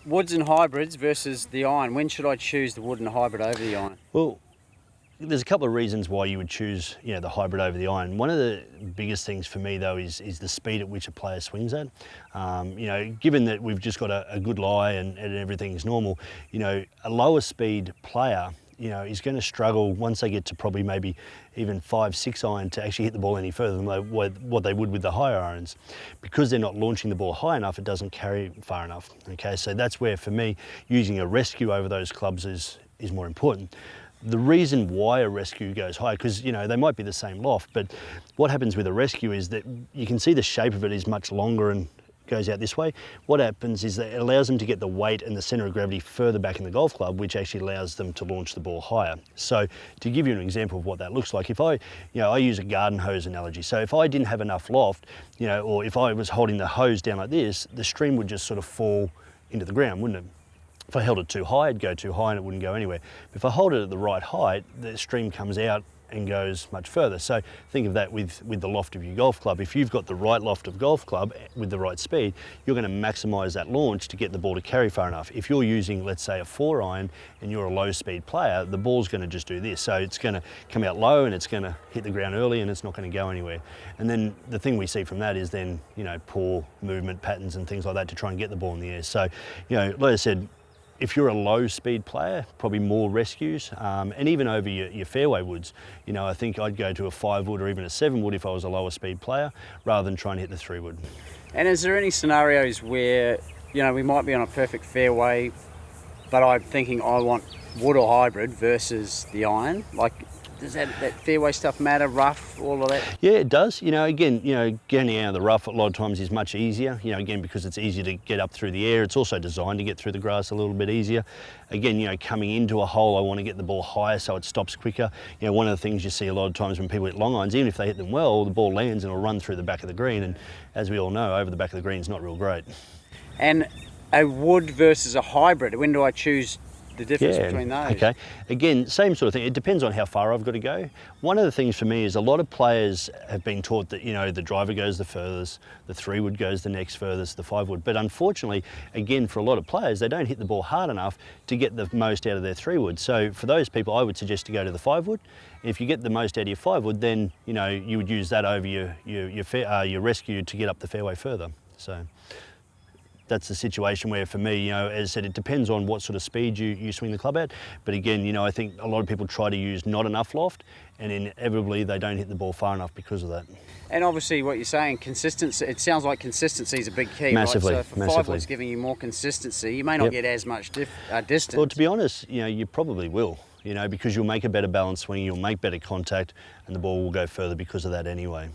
Woods and hybrids versus the iron. When should I choose the wood and hybrid over the iron? Well, there's a couple of reasons why you would choose, the hybrid over the iron. One of the biggest things for me though is the speed at which a player swings at. Given that we've just got a good lie and everything's normal, a lower speed player, is going to struggle once they get to probably maybe even 5-6 iron to actually hit the ball any further than what they would with the higher irons. Because they're not launching the ball high enough, it doesn't carry far enough. Okay, so that's where for me, using a rescue over those clubs is more important. The reason why a rescue goes high, because they might be the same loft, but what happens with a rescue is that you can see the shape of it is much longer and goes out this way. What happens is that it allows them to get the weight and the center of gravity further back in the golf club, which actually allows them to launch the ball higher. So to give you an example of what that looks like, if I use a garden hose analogy. So if I didn't have enough loft, or if I was holding the hose down like this, the stream would just sort of fall into the ground, wouldn't it? If I held it too high, it'd go too high and it wouldn't go anywhere. If I hold it at the right height, the stream comes out and goes much further. So think of that with the loft of your golf club. If you've got the right loft of golf club with the right speed, you're going to maximize that launch to get the ball to carry far enough. If you're using, let's say, a 4 iron and you're a low speed player, the ball's going to just do this. So it's going to come out low and it's going to hit the ground early and it's not going to go anywhere. And then the thing we see from that is then, poor movement patterns and things like that to try and get the ball in the air. So, like I said, if you're a low speed player, probably more rescues, and even over your fairway woods, I think I'd go to a 5 wood or even a 7 wood if I was a lower speed player, rather than trying to hit the 3 wood. And is there any scenarios where, we might be on a perfect fairway, but I'm thinking I want wood or hybrid versus the iron? Like, does that fairway stuff matter, rough, all of that? Yeah, it does. Again, getting out of the rough a lot of times is much easier, again, because it's easier to get up through the air. It's also designed to get through the grass a little bit easier. Again, coming into a hole, I want to get the ball higher so it stops quicker. One of the things you see a lot of times when people hit long irons, even if they hit them well, the ball lands and it'll run through the back of the green. And as we all know, over the back of the green is not real great. And a wood versus a hybrid, when do I choose the difference between those? Okay. Again, same sort of thing. It depends on how far I've got to go. One of the things for me is a lot of players have been taught that, the driver goes the furthest, the 3 wood goes the next furthest, the 5 wood. But unfortunately, again, for a lot of players, they don't hit the ball hard enough to get the most out of their 3 wood. So for those people, I would suggest to go to the 5 wood. If you get the most out of your 5 wood, then, you would use that over your rescue to get up the fairway further. So that's the situation where, for me, as I said, it depends on what sort of speed you swing the club at. But again, I think a lot of people try to use not enough loft, and inevitably they don't hit the ball far enough because of that. And obviously, what you're saying, consistency. It sounds like consistency is a big key, massively, right? So if massively. 5 wood's giving you more consistency, you may not get as much distance. Well, to be honest, you probably will. Because you'll make a better balance swing, you'll make better contact, and the ball will go further because of that anyway.